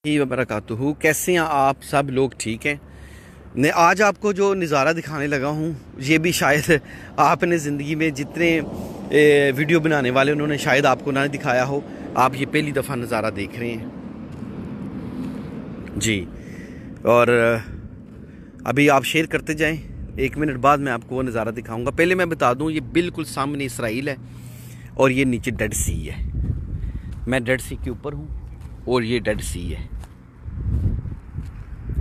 वबरकातुहू। कैसे हैं आप सब लोग? ठीक हैं। मैं आज आपको जो नज़ारा दिखाने लगा हूँ ये भी शायद आपने ज़िंदगी में जितने वीडियो बनाने वाले उन्होंने शायद आपको ना दिखाया हो। आप ये पहली दफ़ा नज़ारा देख रहे हैं जी। और अभी आप शेयर करते जाएं, 1 मिनट बाद मैं आपको वो नज़ारा दिखाऊंगा। पहले मैं बता दूं, ये बिल्कुल सामने इसराइल है और ये नीचे डेड सी है। मैं डेड सी के ऊपर हूँ और ये डेड सी है,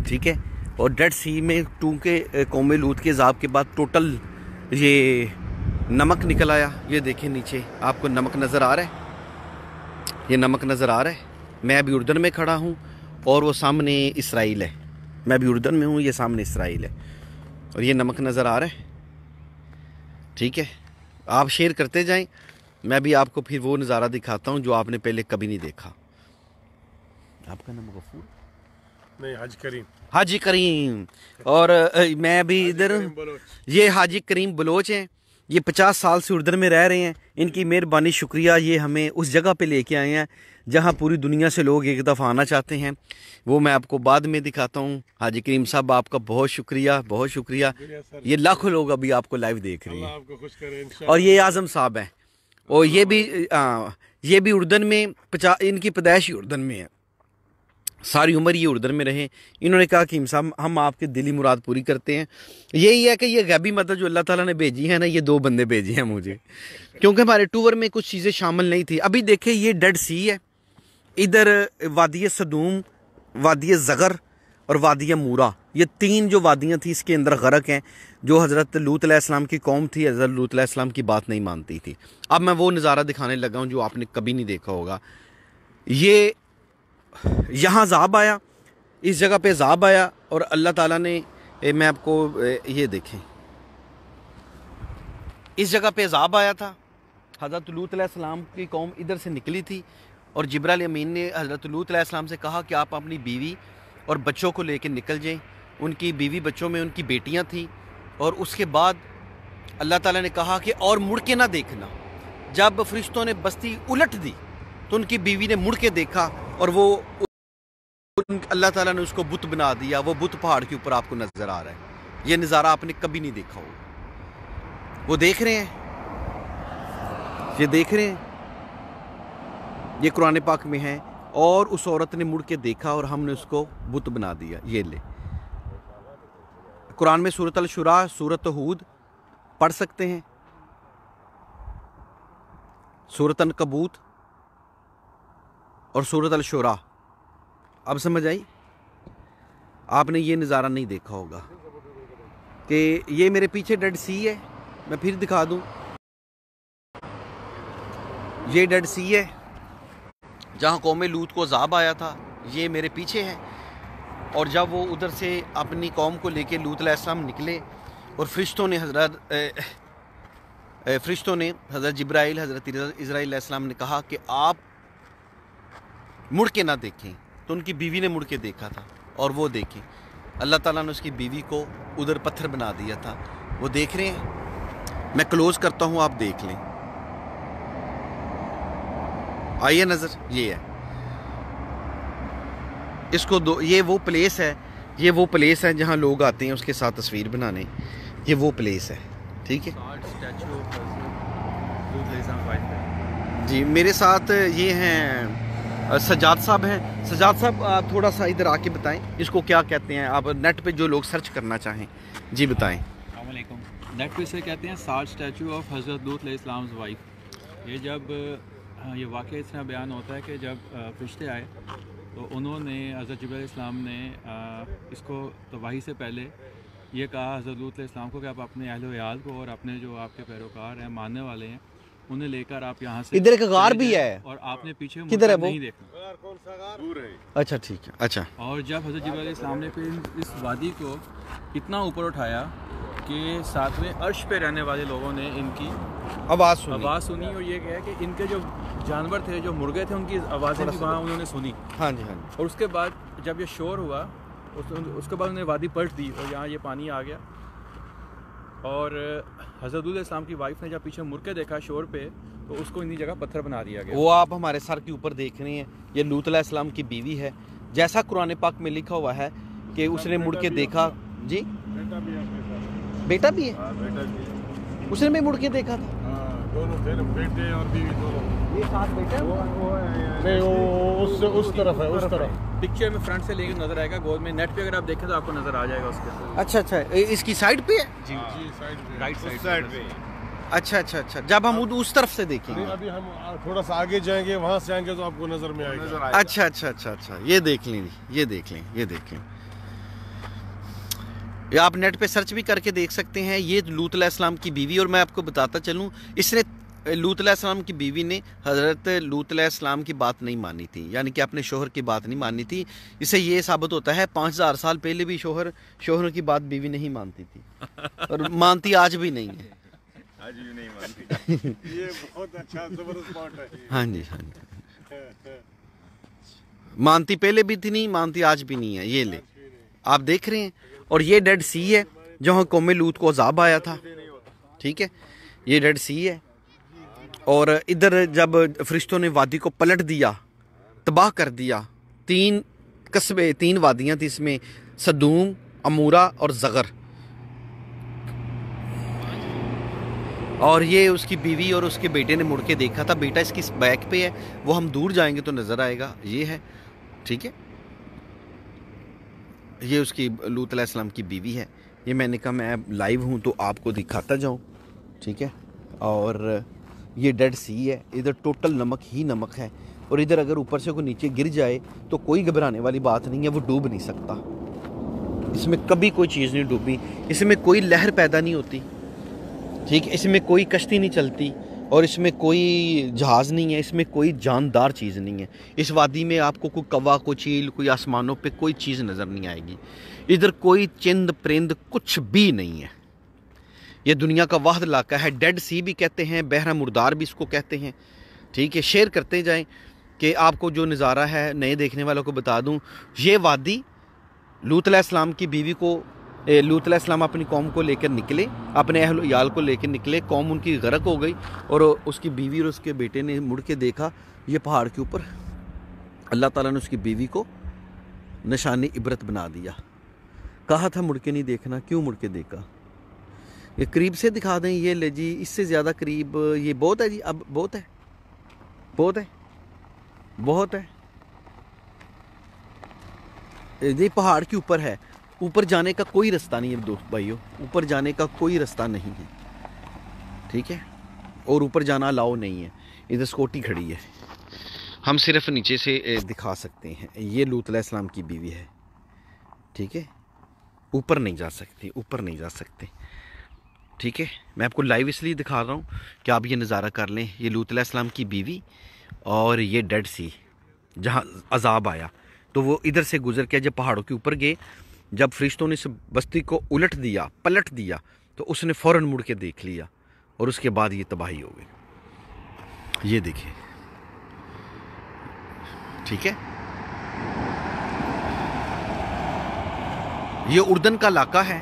ठीक है। और डेड सी में चूँकि कौम लूत के ज़ाब के बाद टोटल ये नमक निकल आया। ये देखें नीचे आपको नमक नज़र आ रहा है, ये नमक नज़र आ रहा है। मैं अभी उर्दन में खड़ा हूँ और वो सामने इसराइल है। मैं अभी उर्दन में हूँ, ये सामने इसराइल है और ये नमक नज़र आ रहा है, ठीक है। आप शेयर करते जाएं, मैं भी आपको फिर वो नज़ारा दिखाता हूँ जो आपने पहले कभी नहीं देखा। आपका नाम गफूर नहीं, हाजी करीम। हाजी करीम। और मैं अभी इधर, ये हाजी करीम बलोच हैं। ये 50 साल से उर्दन में रह रहे हैं। इनकी मेहरबानी, शुक्रिया। ये हमें उस जगह पे लेके आए हैं जहाँ पूरी दुनिया से लोग एक दफ़ा आना चाहते हैं। वो मैं आपको बाद में दिखाता हूँ। हाजी करीम साहब, आपका बहुत शुक्रिया, बहुत शुक्रिया। ये लाखों लोग अभी आपको लाइव देख रहे हैं। और ये आज़म साहब हैं और ये भी उर्दन में, इनकी पैदाइश उर्दन में है। सारी उम्र ये उर्दन में रहे। इन्होंने कहा कि साहब हम आपके दिली मुराद पूरी करते हैं। यही है कि ये गैबी मदद जो अल्लाह ताला ने भेजी है ना, ये 2 बंदे भेजे हैं मुझे, क्योंकि हमारे टूर में कुछ चीज़ें शामिल नहीं थी। अभी देखे, ये डेड सी है। इधर वादी सदूम, वादी ज़गर और वादी मूरा, ये 3 जो वादियाँ थी इसके अंदर गरक हैं, जो हज़रत लूत अलैहिस्सलाम की कौम थी। हज़रत लूत अलैहिस्सलाम की बात नहीं मानती थी। अब मैं वो नज़ारा दिखाने लगा हूँ जो आपने कभी नहीं देखा होगा। ये यहाँ ज़ाब आया, इस जगह पे ज़ाब आया और अल्लाह ताला ने, मैं आपको ये देखें, इस जगह पे ज़ाब आया था। हज़रत लूत अलैहिस्सलाम की कौम इधर से निकली थी और जिब्राइल अमीन ने हज़रत लूत अलैहिस्सलाम से कहा कि आप अपनी बीवी और बच्चों को लेकर निकल जाएं। उनकी बीवी बच्चों में उनकी बेटियां थी। और उसके बाद अल्लाह ताला ने कहा कि और मुड़ के ना देखना। जब फरिश्तों ने बस्ती उलट दी तो उनकी बीवी ने मुड़ के देखा और वो अल्लाह ताला ने उसको बुत बना दिया। वो बुत पहाड़ के ऊपर आपको नज़र आ रहा है। ये नज़ारा आपने कभी नहीं देखा होगा। वो देख रहे हैं, ये देख रहे हैं, ये कुरान पाक में है। और उस औरत ने मुड़ के देखा और हमने उसको बुत बना दिया। ये ले, कुरान में सूरत अल शुरा, सूरत हूद पढ़ सकते हैं, सूरत अनकबूत और सूरत अल शुरा। अब समझ आई? आपने ये नज़ारा नहीं देखा होगा कि ये मेरे पीछे डेड सी है। मैं फिर दिखा दूं, ये डेड सी है जहाँ कौम लूत को ज़ाब आया था। ये मेरे पीछे है। और जब वो उधर से अपनी कौम को लेके लूत अलैहिस्सलाम निकले और फरिश्तों ने हज़रत जिब्राइल, हज़रत इज़राइल अलैहिस्सलाम ने कहा कि आप मुड़ के ना देखें, तो उनकी बीवी ने मुड़ के देखा था और वो देखें, अल्लाह ताला ने उसकी बीवी को उधर पत्थर बना दिया था। वो देख रहे हैं। मैं क्लोज करता हूँ, आप देख लें। आइए नज़र, ये है इसको दो। ये वो प्लेस है, ये वो प्लेस है जहाँ लोग आते हैं उसके साथ तस्वीर बनाने। ये वो प्लेस है, ठीक है जी। मेरे साथ ये हैं सजाद साहब हैं। सजाद साहब, आप थोड़ा सा इधर आके बताएं इसको क्या कहते हैं। आप नेट पे जो लोग सर्च करना चाहें जी बताएं। अस्सलाम वालेकुम। नेट पे से कहते हैं साल्ट स्टैचू ऑफ हज़रत लूत अलैहिस्सलाम वाइफ। ये जब ये वाक़या इस तरह बयान होता है कि जब फरिश्ते आए तो उन्होंने, हज़रत जिब्राइल अलैहिस्सलाम ने इसको तो वही से पहले ये कहा हज़रत लूत अलैहिस्सलाम को कि आप अपने अहल वयाल को और अपने जो आपके पैरोकार हैं, मानने वाले हैं, उन्हें लेकर आप यहाँ से, इधर एक गार भी है और आपने पीछे किधर है वो? नहीं देखना। कौन सा गार? दूर है। अच्छा, ठीक है। अच्छा। और जब हज़रत जिब्राइल अलैहिस्सलाम ने फिर इस वादी को इतना ऊपर उठाया कि सातवें अर्श पे रहने वाले लोगों ने इनकी आवाज़ सुनी और ये कहा कि इनके जो जानवर थे, जो मुर्गे थे, उनकी आवाज़ें भी वहाँ उन्होंने सुनी। हाँ जी, हाँ जी। और उसके बाद जब ये शोर हुआ, उसके बाद उन्हें वादी पलट दी और यहाँ ये पानी आ गया। और हज़रत अलैहिस्सलाम की वाइफ ने जब पीछे मुड़ के देखा शोर पे, तो उसको इन्हीं जगह पत्थर बना दिया गया। वो आप हमारे सर के ऊपर देख रहे हैं, ये लूत अलैहिस्सलाम की बीवी है जैसा कुरान पाक में लिखा हुआ है कि उसने मुड़ के देखा। जी बेटा भी है, उसने भी मुड़ के देखा था। दोनों थे ना, बेटे और बीवी दोनों। ये साथ बेटा नहीं, वो उस तरफ है, उस तरफ। पिक्चर में फ्रंट से लेके नजर आएगा, गोद में नेट पे अगर आप देखें तो आपको नजर आ जाएगा उसके। अच्छा अच्छा, इसकी साइड पे है जी जी, साइड पे, राइट उस साइड पे। अच्छा अच्छा अच्छा, जब हम उस तरफ से देखेंगे। नहीं, अभी हम थोड़ा सा आगे जाएंगे, वहां से आएंगे तो आपको नजर में आएगा। अच्छा अच्छा अच्छा अच्छा, ये देख लें, ये देख लें, ये देख लें। या आप नेट पे सर्च भी करके देख सकते हैं। ये लूत अलैहिस्सलाम की बीवी, और मैं आपको बताता चलूँ, इसने लूत अलैहिस्सलाम की बीवी ने हज़रत लूत अलैहिस्सलाम की बात नहीं मानी थी, यानी कि अपने शोहर की बात नहीं मानी थी। इससे ये साबित होता है 5000 साल पहले भी शोहर की बात बीवी नहीं मानती थी, और मानती आज भी नहीं है। आज भी नहीं मानती। ये बहुत अच्छा जबरदस्त पॉइंट है। हाँ जी हाँ जी, मानती पहले भी थी नहीं, मानती आज भी नहीं है। ये ले आप देख रहे हैं, और ये डेड सी है जहाँ कौम लूत को अजाब आया था। ठीक है, ये डेड सी है। और इधर जब फरिश्तों ने वादी को पलट दिया, तबाह कर दिया, 3 कस्बे, 3 वादियाँ थी इसमें, सदूम, अमूरा और ज़गर। और ये उसकी बीवी और उसके बेटे ने मुड़ के देखा था। बेटा इसकी बैक पे है, वो हम दूर जाएंगे तो नज़र आएगा। ये है, ठीक है, ये उसकी लूत अलैहिस्सलाम की बीवी है। ये मैंने कहा मैं लाइव हूँ तो आपको दिखाता जाऊँ, ठीक है। और ये डेड सी है, इधर टोटल नमक ही नमक है, और इधर अगर ऊपर से कोई नीचे गिर जाए तो कोई घबराने वाली बात नहीं है, वो डूब नहीं सकता। इसमें कभी कोई चीज़ नहीं डूबी, इसमें कोई लहर पैदा नहीं होती, ठीक है, इसमें कोई कश्ती नहीं चलती, और इसमें कोई जहाज़ नहीं है, इसमें कोई जानदार चीज़ नहीं है। इस वादी में आपको कोई कौवा, कोई चील, कोई आसमानों पे कोई चीज़ नज़र नहीं आएगी। इधर कोई चिंद परिंद कुछ भी नहीं है। ये दुनिया का वाहिद इलाका है। डेड सी भी कहते हैं, बहरा मुर्दार भी इसको कहते हैं, ठीक है। शेयर करते जाएं कि आपको जो नज़ारा है, नए देखने वालों को बता दूं, ये वादी लूत अलैहिस्सलाम की बीवी को, लूत अलैहिस्सलाम अपनी कौम को लेकर निकले, अपने अहल याल को लेकर निकले, कौम उनकी गर्क हो गई, और उसकी बीवी और उसके बेटे ने मुड़ के देखा ये पहाड़ के ऊपर। अल्लाह ताला ने उसकी बीवी को निशानी इबरत बना दिया। कहा था मुड़ के नहीं देखना, क्यों मुड़ के देखा? ये करीब से दिखा दें, ये ले जी, इससे ज़्यादा करीब, ये बहुत है जी, अब बहुत है, बहुत है, बहुत है। ये पहाड़ के ऊपर है, ऊपर जाने का कोई रास्ता नहीं है दोस्त भाइयों, ऊपर जाने का कोई रास्ता नहीं है, ठीक है, और ऊपर जाना अलाउ नहीं है। इधर स्कूटी खड़ी है, हम सिर्फ नीचे से दिखा सकते हैं। ये लूत अलैहिस्सलाम की बीवी है, ठीक है, ऊपर नहीं जा सकती, ऊपर नहीं जा सकते, ठीक है। मैं आपको लाइव इसलिए दिखा रहा हूँ कि आप ये नज़ारा कर लें। ये लूत अलैहिस्सलाम की बीवी, और ये डेड सी जहाँ अजाब आया, तो वो इधर से गुजर के जब पहाड़ों के ऊपर गए, जब फरिश्तों ने इस बस्ती को उलट दिया, पलट दिया, तो उसने फ़ौरन मुड़ के देख लिया, और उसके बाद ये तबाही हो गई। ये देखिए, ठीक है, ये उर्दन का इलाका है,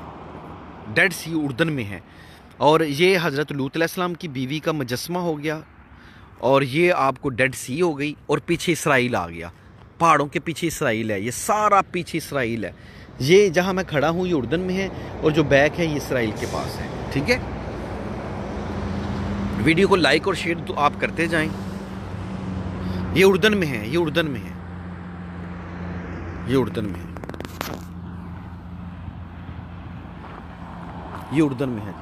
डेड सी उर्दन में है। और ये हज़रत लूत अलैहिस्सलाम की बीवी का मुजस्मा हो गया, और ये आपको डेड सी हो गई, और पीछे इसराइल आ गया। पहाड़ों के पीछे इसराइल है, ये सारा पीछे इसराइल है। ये जहाँ मैं खड़ा हूँ ये उर्दन में है, और जो बैक है ये इसराइल के पास है, ठीक है। वीडियो को लाइक और शेयर तो आप करते जाएं। ये उर्दन में है, ये उर्दन में है, ये उर्दन में है, ये उर्दन में है।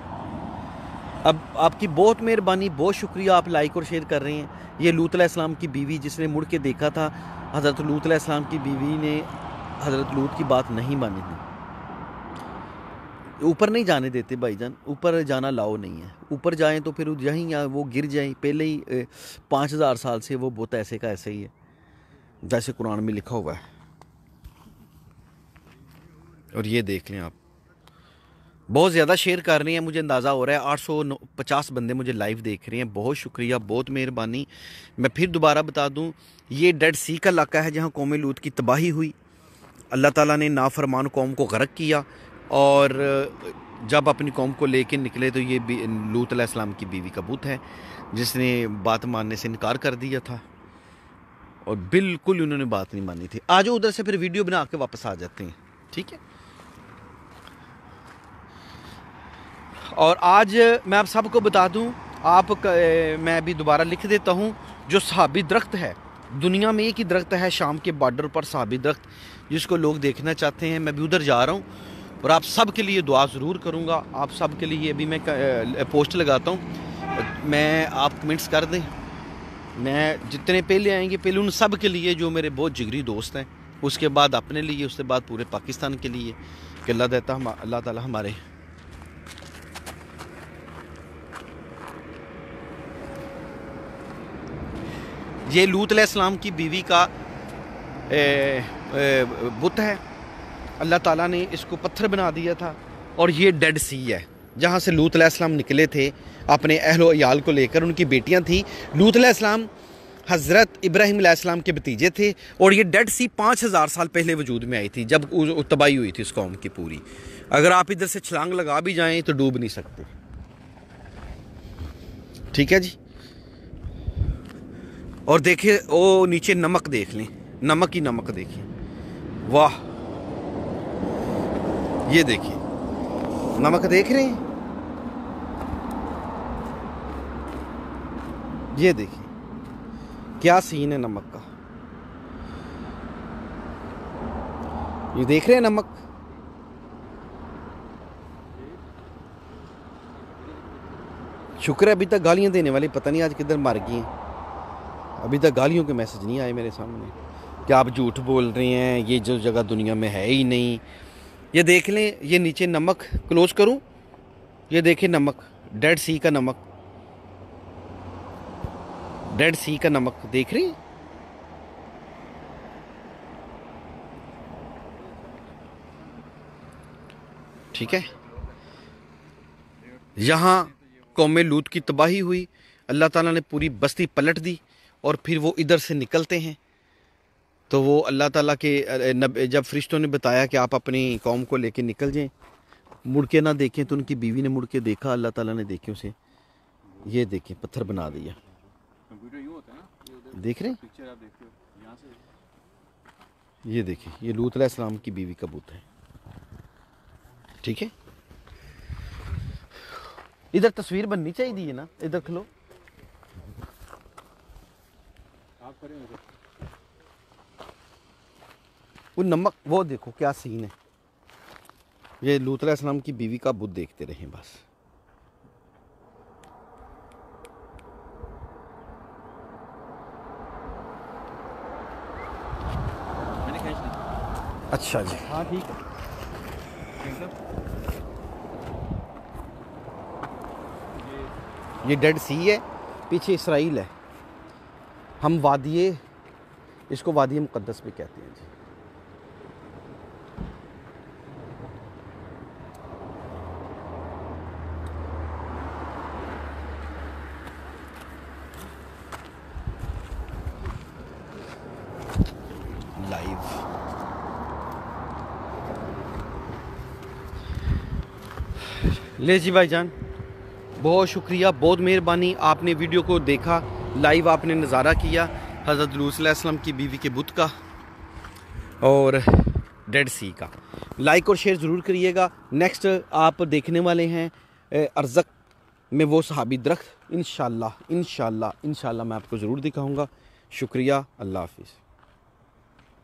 अब आपकी बहुत मेहरबानी, बहुत शुक्रिया, आप लाइक और शेयर कर रहे हैं। ये लूत अलैहिस्सलाम की बीवी जिसने मुड़ के देखा था, हज़रत लूत अलैहिस्सलाम की बीवी ने हज़रत लूत की बात नहीं मानी थी। ऊपर नहीं जाने देते भाईजान, ऊपर जाना लाओ नहीं है। ऊपर जाएं तो फिर यहीं या वो गिर जाएं। पहले ही 5000 साल से वो बहुत ऐसे का ऐसे ही है, जैसे कुरान में लिखा हुआ है। और ये देख लें आप, बहुत ज़्यादा शेयर कर रहे हैं, मुझे अंदाज़ा हो रहा है 850 बंदे मुझे लाइव देख रहे हैं। बहुत शुक्रिया, बहुत मेहरबानी। मैं फिर दोबारा बता दूं, ये डेड सी का इलाका है जहां कौम लूत की तबाही हुई। अल्लाह ताला ने नाफरमान कौम को गर्क किया, और जब अपनी कौम को लेकर निकले तो ये लूत अलैहिस्सलाम की बीवी का बुत है, जिसने बात मानने से इनकार कर दिया था। और बिल्कुल उन्होंने बात नहीं मानी थी। आज उधर से फिर वीडियो बना के वापस आ जाते हैं, ठीक है। और आज मैं आप सबको बता दूं, मैं अभी दोबारा लिख देता हूं, जो सहाबी दरख्त है, दुनिया में एक ही दरख्त है शाम के बॉर्डर पर, सहाबी दरख्त, जिसको लोग देखना चाहते हैं। मैं भी उधर जा रहा हूं और आप सब के लिए दुआ ज़रूर करूंगा। आप सब के लिए अभी मैं पोस्ट लगाता हूं, मैं आप कमेंट्स कर दें। मैं जितने पहले आएंगे पहले उन सब के लिए जो मेरे बहुत जिगरी दोस्त हैं, उसके बाद अपने लिए, उसके बाद पूरे पाकिस्तान के लिए कि अल्लाह ताला हमारे ये लूत अलैहिस्सलाम की बीवी का बुत है। अल्लाह ताला ने इसको पत्थर बना दिया था। और ये डेड सी है जहाँ से लूत अलैहिस्सलाम निकले थे अपने अहलो अयाल को लेकर। उनकी बेटियाँ थी। लूत अलैहिस्सलाम हज़रत इब्राहीम अलैहिस्सलाम के भतीजे थे। और ये डेड सी 5000 साल पहले वजूद में आई थी, जब तबाही हुई थी उस कौम की पूरी। अगर आप इधर से छलांग लगा भी जाएं तो डूब नहीं सकते, ठीक है जी। और देखिए वो नीचे नमक देख लें, नमक ही नमक देखिए, वाह, ये देखिए नमक देख रहे हैं, ये देखिए क्या सीन है नमक का, ये देख रहे हैं नमक। शुक्र है अभी तक गालियां देने वाले पता नहीं आज किधर मर गए हैं। अभी तक गालियों के मैसेज नहीं आए मेरे सामने कि आप झूठ बोल रहे हैं, ये जो जगह दुनिया में है ही नहीं। ये देख लें, ये नीचे नमक, क्लोज करूं, ये देखें नमक, डेड सी का नमक, डेड सी का नमक देख रहे हैं। ठीक है, यहाँ कौम लूत की तबाही हुई, अल्लाह ताला ने पूरी बस्ती पलट दी। और फिर वो इधर से निकलते हैं तो वो अल्लाह ताला के जब फरिश्तों ने बताया कि आप अपनी कौम को लेके निकल जाएं, मुड़ के ना देखें, तो उनकी बीवी ने मुड़ के देखा, अल्लाह ताला ने देखे उसे, ये देखें पत्थर बना दिया। देख रहे हैं, ये देखें, ये लूत अलैहिस्सलाम की बीवी का बुत है, ठीक है। इधर तस्वीर बननी चाहिए ना, इधर खलो, वो नमक, वो देखो क्या सीन है। ये लूत अलैहिस्सलाम की बीवी का बुत देखते रहें बस। अच्छा जी, हाँ ठीक है। ये डेड सी है, पीछे इसराइल है। हम वादिये, इसको वादिये मुक़द्दस भी कहते हैं जी। लाइव ले जी भाईजान, बहुत शुक्रिया, बहुत मेहरबानी, आपने वीडियो को देखा, लाइव आपने नज़ारा किया हज़रत लूत अलैहिस्सलाम की बीवी के बुत का और डेड सी का। लाइक और शेयर ज़रूर करिएगा। नेक्स्ट आप देखने वाले हैं अरज़क में वो सहाबी दरख्त, इंशाल्लाह मैं आपको ज़रूर दिखाऊंगा। शुक्रिया, अल्लाह हाफिज़।